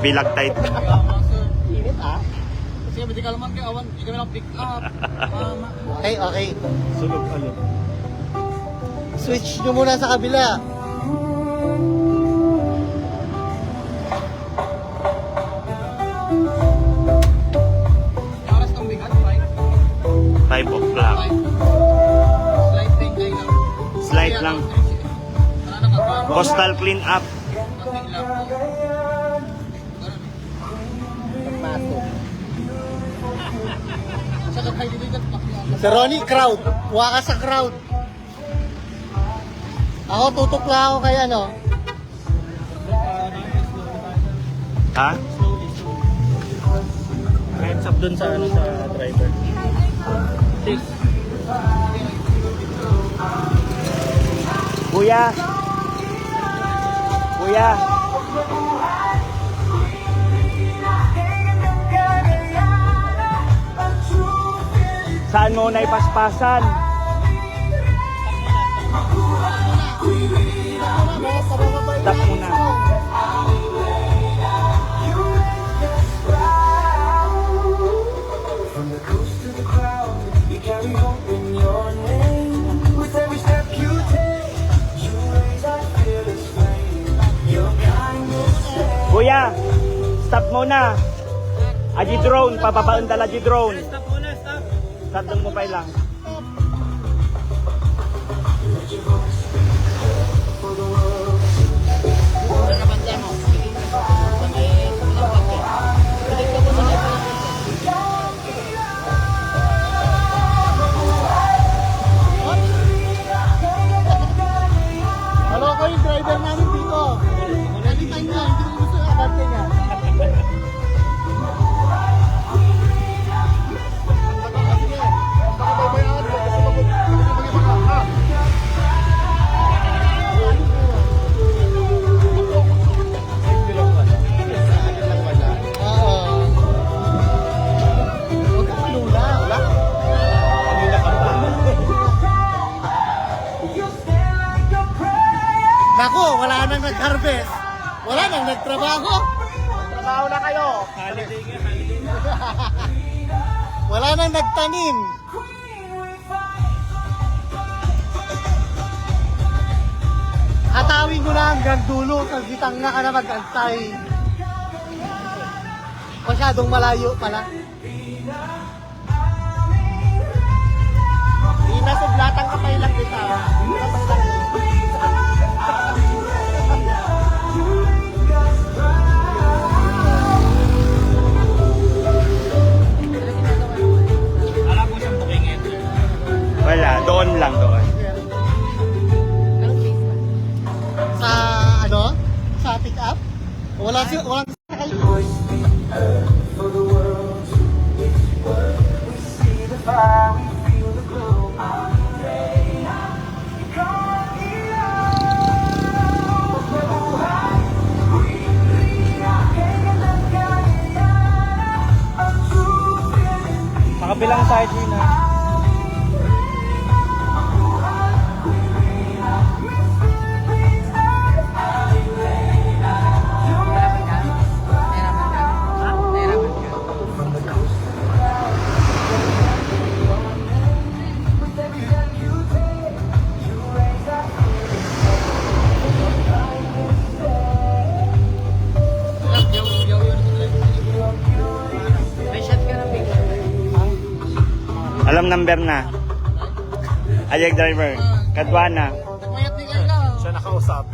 Nabilag tayo. Init ah. Kasi medical man kayo awan, hindi kami lang pick up. Okay, okay. Sunog ano? Switch nyo muna sa kabila. Oras ng bigat, 5 o'clock. 5. Slight thing kayo lang. Slight lang. Wala na magbago. Coastal clean up. Konting lang. Pasok. Sa kakay diligat, pakiyan. Si Ronnie, crowd. Kuha ka sa crowd. Ako, tutok lang ako kay ano. Ha? Heads up dun sa ano sa driver. 6. Kuya! Kuya! Saan mo na ipaspasan? Stop muna. From the coast to the cloud, you carry hope in your name. With every step you take, you raise that fearless flame. Your kindness says, Kuya! Stop muna! Aji drone, pababaan dala Aji drone. Stop muna, stop. Stop ng mobile lang. Wala naman dyan mo. Halo ko yung driver namin dito. Nalitan niya, hindi ko gusto yung abante niya. Oo. Huwag kang malula. Naku, wala nang nag-harvest. Wala nang nagtrabaho. Trabaho na kayo! Holiday nga, holiday. Wala nang nagtanim. Hatawin mo na hanggang dulo kasi tanga ka na mag-antay. Masyadong malayo pala. Di na sublatan ka pa ilang kita. Di na sublatan. Alam ko siyang bookingin. Wala, doon lang doon. Sa ano? Sa pick up? Wala si wala voice the earth for the world to whisper. We see the fire, we feel the glow. Makabilang side yun ha. Alam number na. Ayag driver. Kadwana. Mayat ni kayo lang. Siya nakausap.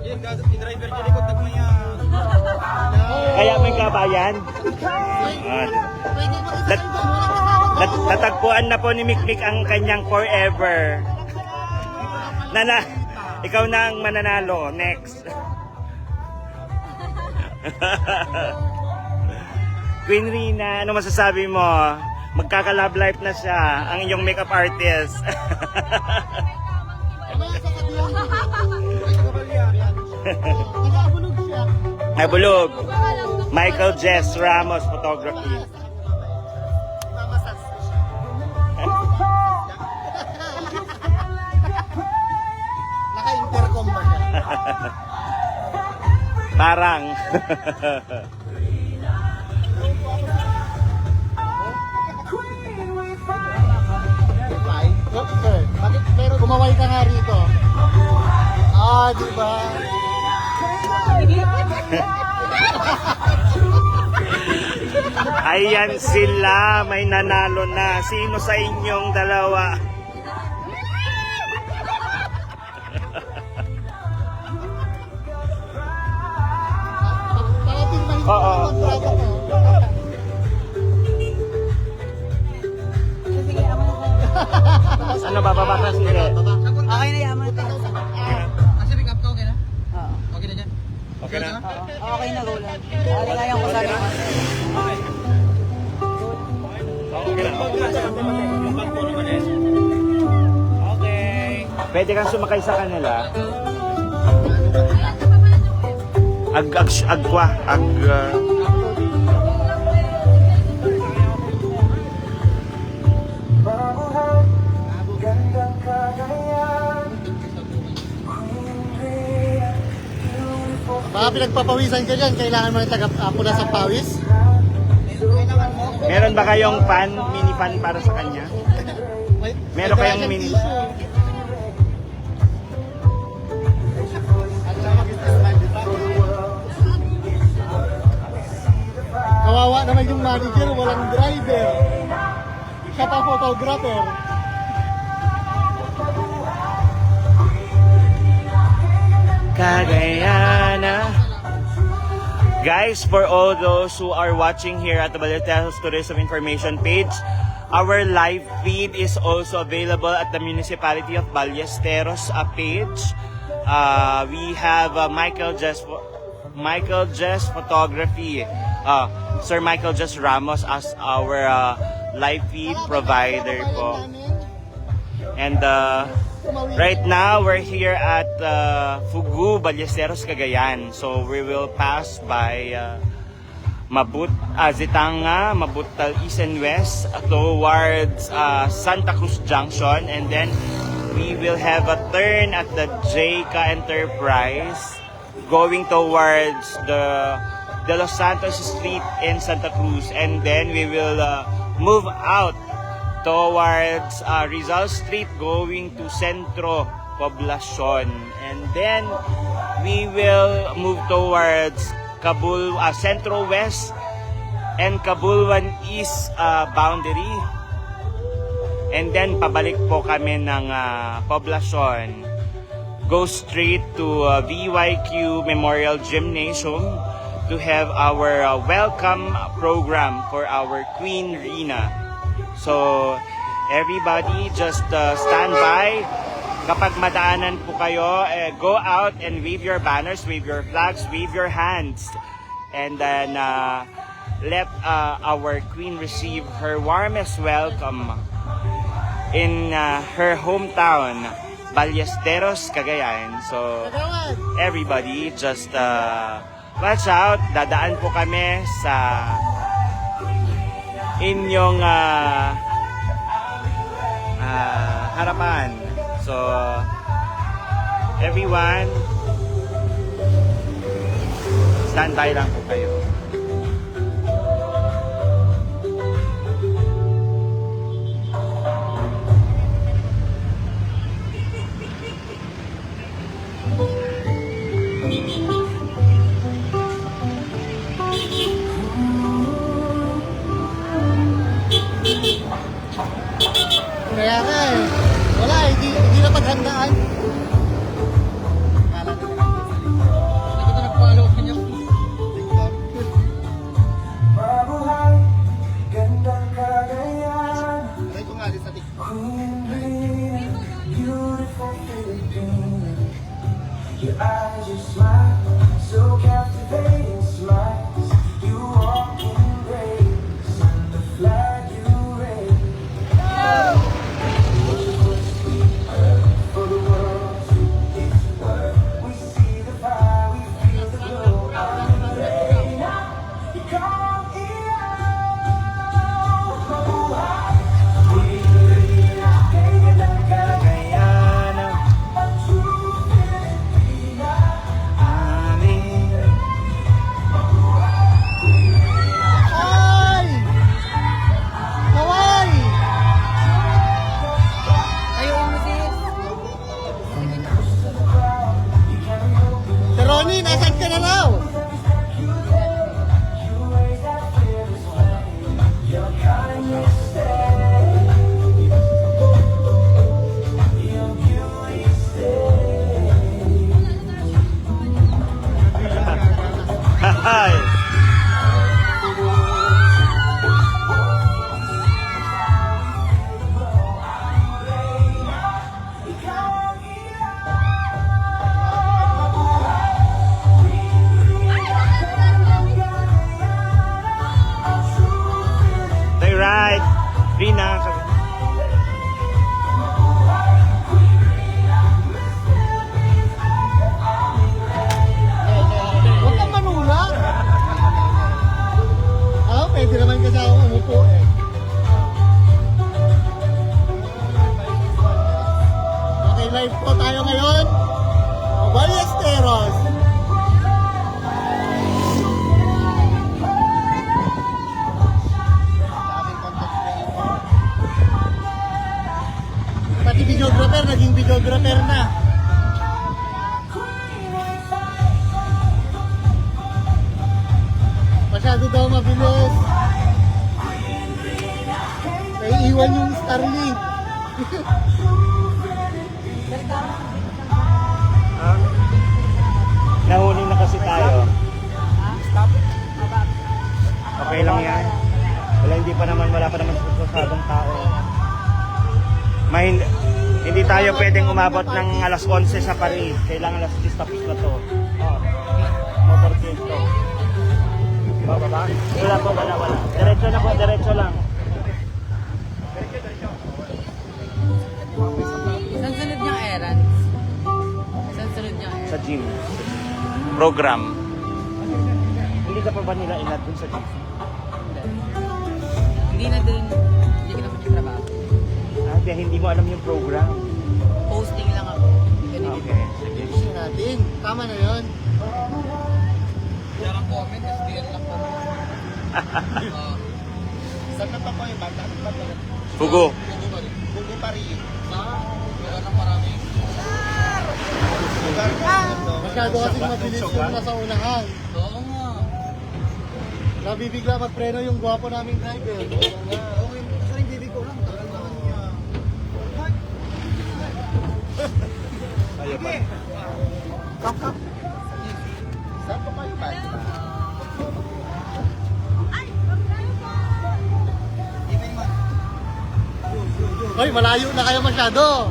Yung driver niya likod nagmaya. Kaya may kabayan. Ah, Pwede makita doon. Wala kasama. natagpuan na po ni Mikmik ang kanyang forever. Ikaw na ang mananalo. Next. Queen Rina, ano masasabi mo? Magkaka-love life na siya, ang iyong makeup artist. Nag-aabulog siya. Nabulog. Michael Jess Ramos Photography. Mamasas siya. Naka-intercom ba siya? Parang. di ba? Ayan sila, may nanalo na. Sino sa inyong dalawa? Parating na hindi Oo. ang kontrata ko. Ano, bababa ka sige. Okay na yaman tayo. Kasi pick up ka, okay na? Oo. Okay na dyan? Okay na? Okay na, Roland. Alilayan ko sana. Okay. Pwede kang sumakay sa kanila. Agwa. Mabuhay, gandang kagayan. Queen Rhea, beautiful. Baka pinagpapawisan ka dyan, kailangan mo ng pula sa pawis. Meron ba kayong fan, mini fan para sa kanya? Meron kayong kayang mini- tissue. Kawawa naman yung manager, walang driver. Siya pa photographer. Cagayana. Guys, for all those who are watching here at the Balesteros Tourism Information page, our live feed is also available at the Municipality of Ballesteros page. We have Michael Jess Photography, Sir Michael Jess Ramos as our live feed provider po. And right now, we're here at Fugu, Ballesteros, Cagayan. So we will pass by Zitanga, Mabutal East and West towards Santa Cruz Junction. And then we will have a turn at the JCA Enterprise going towards the De Los Santos Street in Santa Cruz. And then we will move out towards Rizal Street going to Centro Poblacion. And then we will move towards Centro West and Cabuluan East boundary. And then pabalik po kami ng Poblacion. Go straight to VYQ Memorial Gymnasium to have our welcome program for our Queen Rina. So, everybody just stand by. Kapag madaanan po kayo, go out and wave your banners, wave your flags, wave your hands. And then, let our Queen receive her warmest welcome in her hometown, Ballesteros, Cagayan. So, everybody just watch out. Dadaan po kami sa inyong harapan. So, everyone, stand by lang po kayo. Kaya nga eh. Wala, hindi na paghandaan. Ito na nag-follow ka niya. Mabuhay, gandang kagayan. Aray ko nga, di sa TikTok. Queen Rhea, beautiful Philippine. Your eyes, your smile, so captivating smiles. You walk in grace, the flag you raise. For the world po eh. Okay, live po tayo ngayon. Ballesteros. Pati videographer, naging videographer na. Masyado daw mabilis. Naiiwan yung Starlink. Nahuli na kasi tayo. Okay lang yan. Wala pa naman susadong tao. Hindi tayo pwedeng umabot ng alas 11 sa Paris. Kailangan alas 10 tapos na to. Motorcade to. Bababa? Wala po, wala. Diretso na po, diretso lang. Saan sunod niyang errands? Saan sunod niyang errands? Sa gym. Program. Hindi ka pa ba nila inad dun sa gym? Hindi na din. Hindi ka naman yung trabaho. Kaya hindi mo alam yung program. Posting lang ako. Ganun. Okay, sige. Gusto natin. Tama na yun. Kaya ang comment, SDL lang kami. Saan na pa po yung bata? Pugo. Bugo pa rin. Wala nang marami. Masyado kasing mabilis yung nasa unahan. Oo nga. Nabibigla magpreno yung gwapo naming driver. Okay, kasi yung bibig ko lang. Tagal naman niya. Ayaw pa. Saan pa kayo ba? Hoy, malayo na kayo masyado.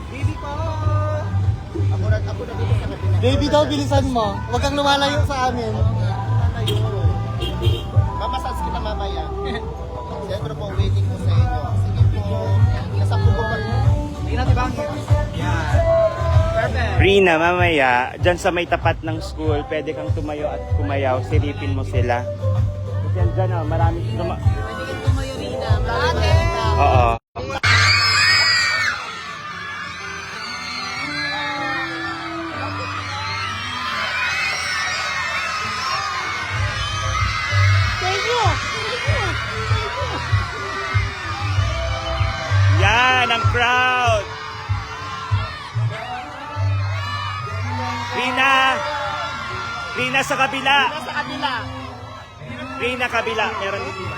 Baby ko! Ako na dito sa kabila. Baby daw, bilisan mo. Huwag kang lumalayo sa amin. Mamasas kita mamaya. Siyempre po, waiting po sa inyo. Sige po. Nasa pugo pa rin. Hindi natin bangin. Yan. Perfect. Rina, mamaya, dyan sa may tapat ng school, pwede kang tumayo at kumayaw. Silipin mo sila. Kasi yan dyan, marami. Pwede kang tumayo rin na. Ate! Oo. Yan ang crowd. Rina sa kabila. Sa kabila. Rina kabila. Meron din iba.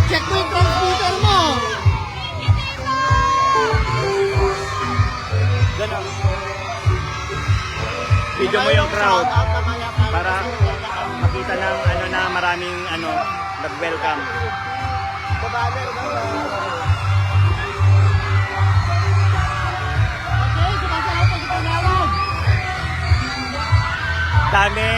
Check mo yung transmitter mo. Ganun. Video mo yung crowd para makita ng maraming nag-welcome. Dami.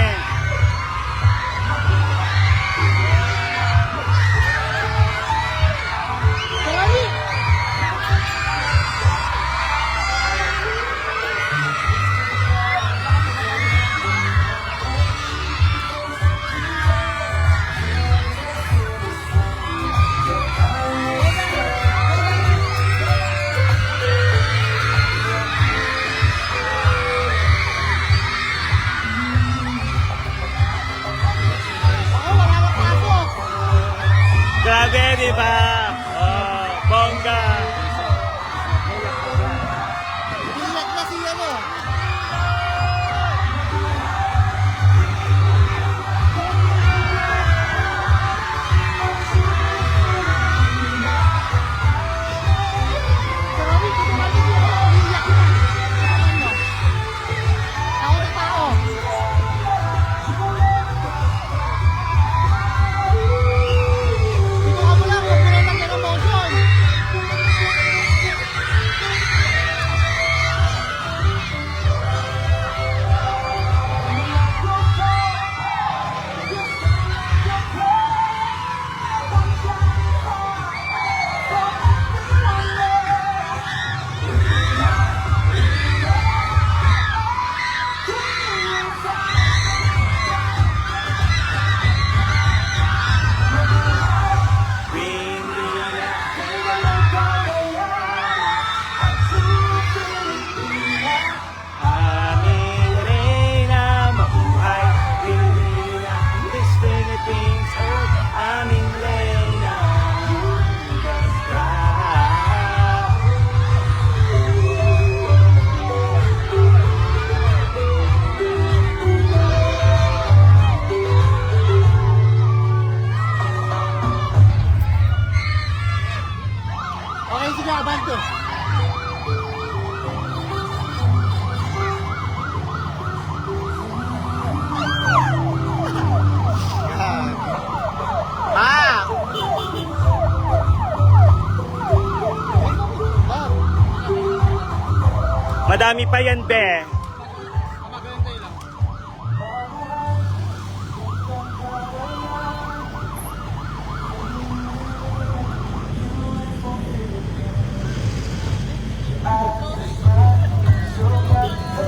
Madami pa yan, be.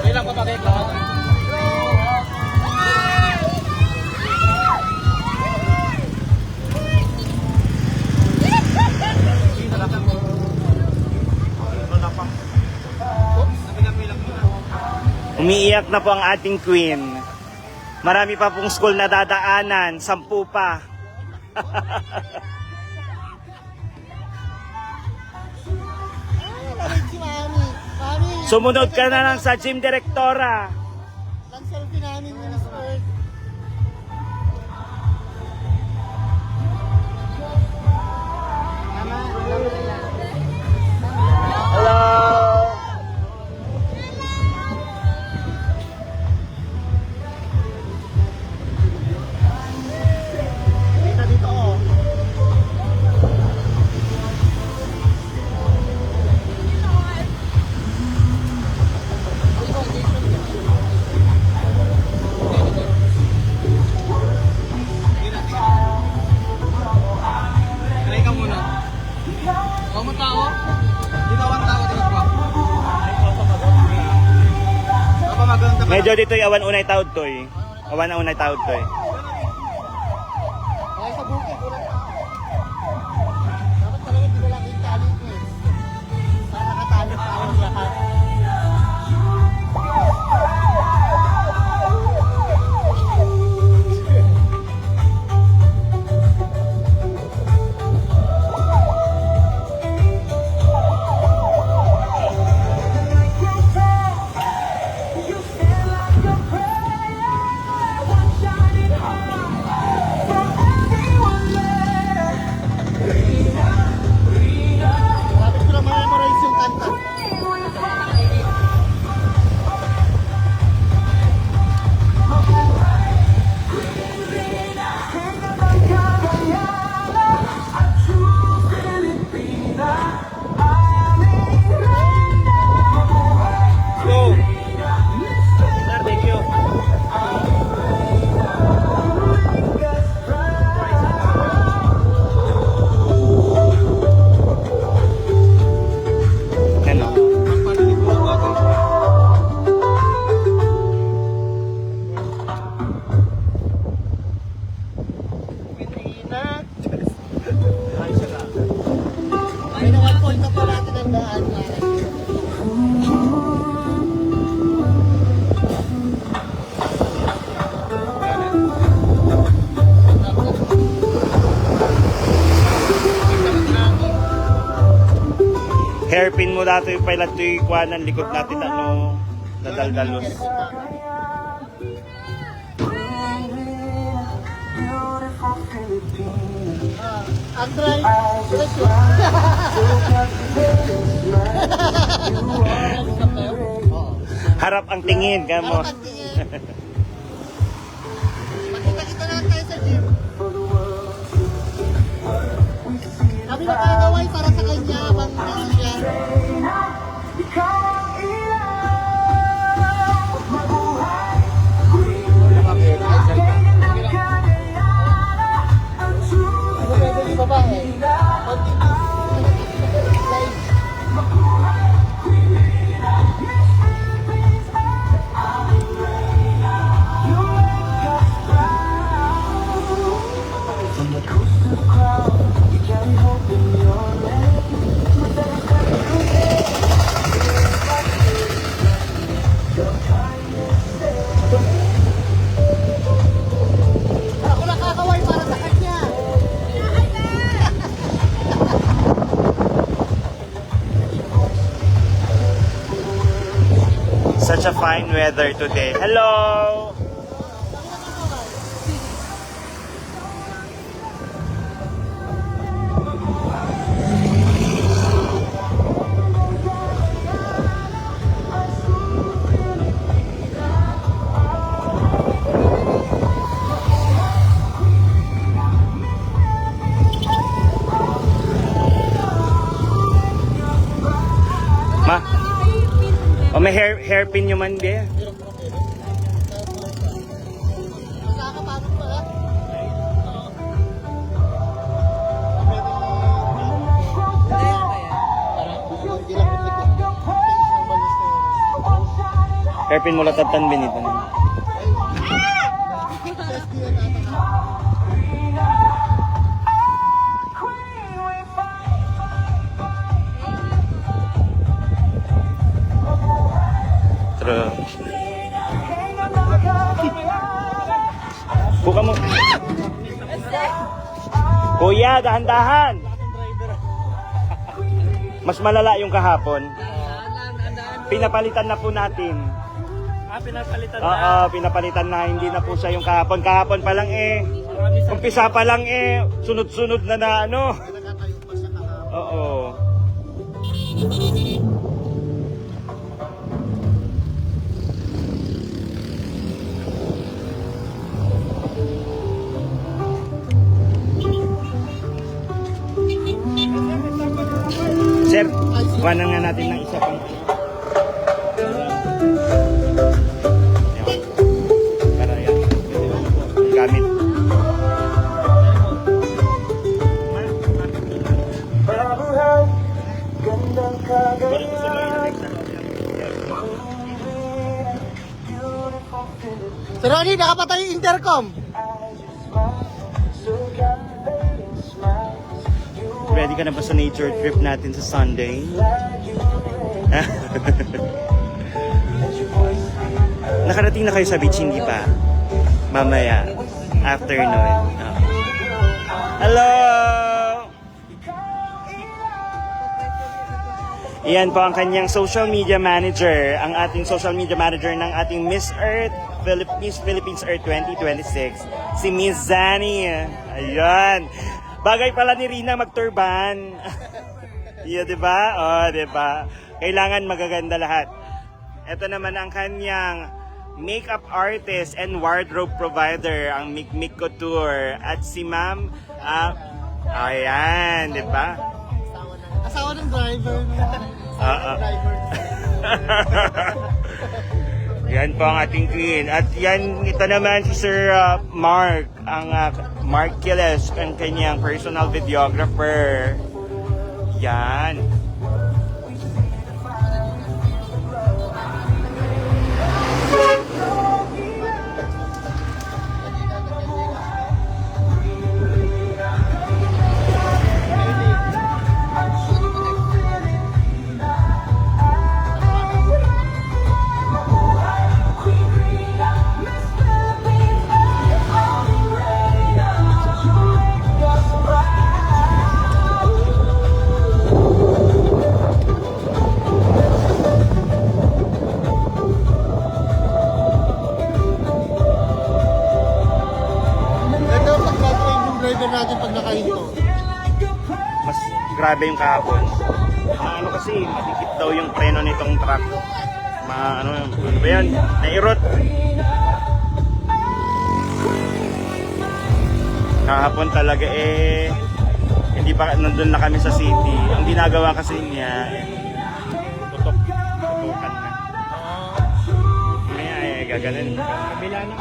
Ilang pa bakit lahat? Umiiyak na po ang ating queen. Marami pa pong school na dadaanan. 10 pa. Lamig si Mami. Mami. Sumunod ka na lang sa gym direktora. Lang selfie namin ni Miss Earth. Hello! Dito, dito, oh. Try ka muna. Huwag mo tao. Dito ang tao, dito pa. Apa maganda pa? Medyo dito'y awan unay taod to'y. Awan na unay taod to'y. Okay, sa bukid. Dapat talaga hindi na lang yung tali ko eh. Para nakatali pa ako lahat. You feel like a prayer, one shining heart for everyone there. Malapit ko na ma-memorize yung kanta. Go! Sir, thank you. Ano? May na 1 point na pa natin ang daan. Hairpin mo dati yung pala ito'y kuwanan likod natin ano nadaldalos. Beautiful Philippines. Ang drive. Harap ang tingin, gamo. Makita-kita na tayo sa gym. Sabi na kagaway para sa kanya habang nasa siya. Ikaw ang ilaw, mabuhay. Kailan ng Cagayan, ang truth. Ano pwede di babae? Konti live. From the coast to the crowd, you carry hope in your name. With every step you take, your kindness Ako na kakaway para sa kanya. Such a fine weather today. Hello! Ma, O may hairpin nyo man, be? Meron po pwede. Masakapasok pala. Hindi lang po likod. Ang balas na yun. Hairpin mo latatan, Benito. Safety na tataka. True. Buka mo. Kuya, dahan-dahan. Mas malala yung kahapon. Pinapalitan na po natin. Pinapalitan Oo, pinapalitan na. Hindi na po siya yung kahapon. Kahapon pa lang eh. Umpisa pa lang eh. Sunod-sunod na na ano. Nakatayo pa siya kahapon. Oo. Sir, kuhanan nga natin ng isa pang para yan. Gamit. Babuhay, gandang kagaya. Beautiful Philippines. Sir Ronnie, nakapatay yung intercom. So captivating smiles. You Ready ka na ba sa nature trip natin sa Sunday? Nakarating na kayo sa beach, hindi pa? Mamaya, afternoon. Oh. Hello! Iyan po ang kanyang social media manager, ang ating social media manager ng ating Miss Philippines Earth 2026, si Miss Zani. Ayan. Bagay pala ni Rina magturban. Yeah, di ba? Oh, di ba? Kailangan magaganda lahat. Ito naman ang kanyang makeup artist and wardrobe provider, ang Mikmik Couture. At si Ma'am, ayan, di ba? Asawa ng driver. Driver. Yan po ang ating queen. At yan, ito naman si Sir Mark, ang Mark Kiles, ang kanyang personal videographer. Yan. Ito, pag-train yung driver natin pag nakahinto. Mas grabe yung kahapon. Ano kasi, matikip daw yung preno nitong truck. Ano ba yan? Nairot. Kahapon talaga hindi pa nandun na kami sa city. Ang ginagawa kasi niya, tutukan na. Kaya gaganin. Kabila na.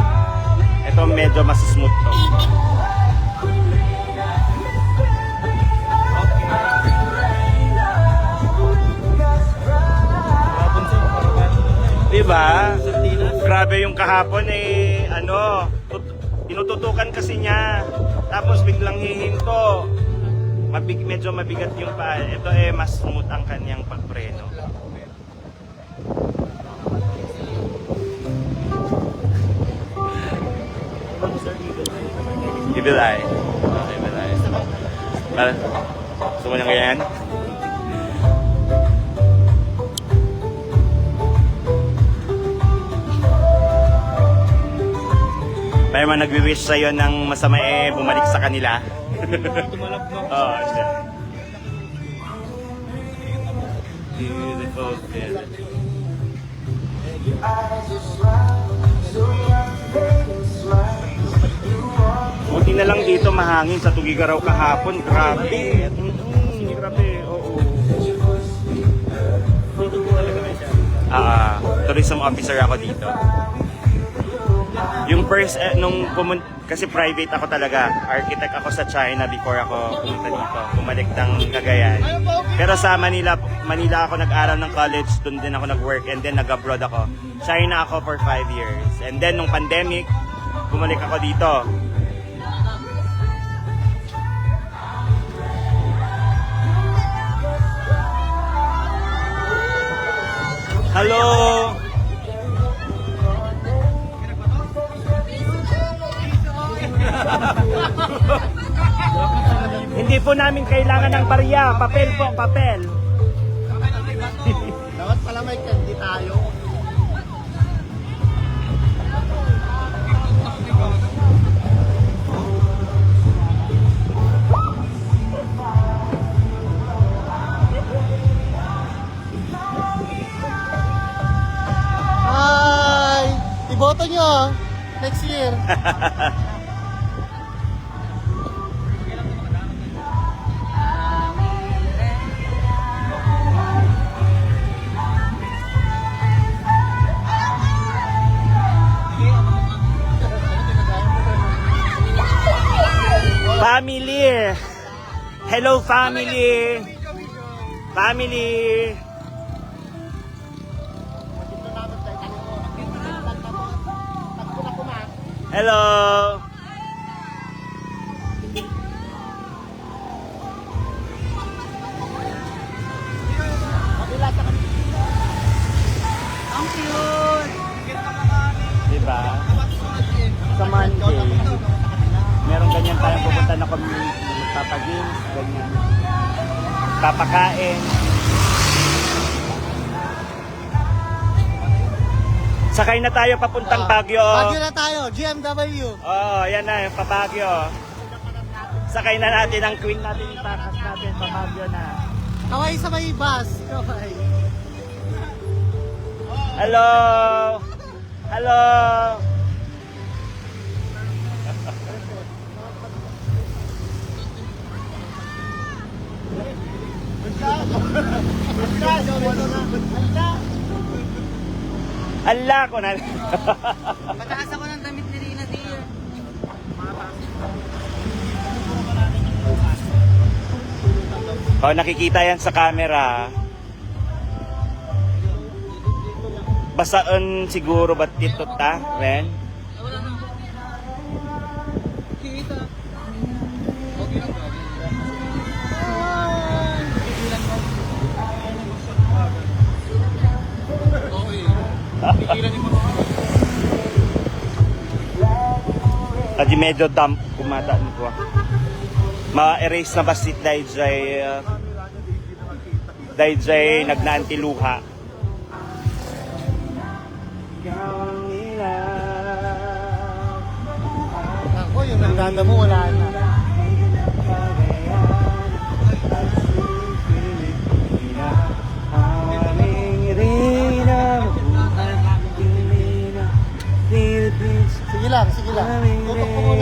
Ito medyo mas smooth to. Diba? Grabe yung kahapon tinututukan kasi niya. Tapos biglang hihinto. Medyo mabigat yung paa. Ito mas smooth ang kanyang pagpreno. Evil eye. Evil eye. Gusto mo niyang ganyan? May mga nagwi-wish sa'yo ng masama bumalik sa kanila. Oh, siya. Beautiful feeling. Buti na lang dito mahangin sa Tugigaraw kahapon. Grabe. Grabe. Oo. tourism officer ako dito. Yung first, kasi private ako talaga. Architect ako sa China before ako pumunta dito. Bumalik ng Cagayan. Pero sa Manila ako nag-aral ng college. Doon din ako nag-work and then nag-abroad ako. China ako for 5 years. And then nung pandemic, bumalik ako dito. Hello! Hindi po namin kailangan ng barya. Papel po, papel. Dapat pala may candy tayo. Hi! Iboto nyo next year. Family! Hello, family! Family! Hello! Ang cute! Diba? Sa Monday, meron ganyan tayong pupunta na community. Magpapagames, ganyan. Papakain. Sakay na tayo papuntang Baguio. Baguio na tayo, GMW. Oo, yan na, yung pa-Baguio. Sakay na natin ang queen natin, yung takas natin, pa-Baguio na. Kaway sa may bus. Kaway. Hello! Hello! Ala ko na. Pataas ako ng damit ni Rina dear. Oh, nakikita yan sa camera. Basaan siguro ba't ito ta, Ren? Kita. Okay lang ba? Okay. Pigilan yung mga Tadi medyo damp kumata nito. Ma-erase na basit dahil nagnaantiluha. Ako, yung nagdanda mo, wala na. Sige lang, sige lang. Tutok ko muna.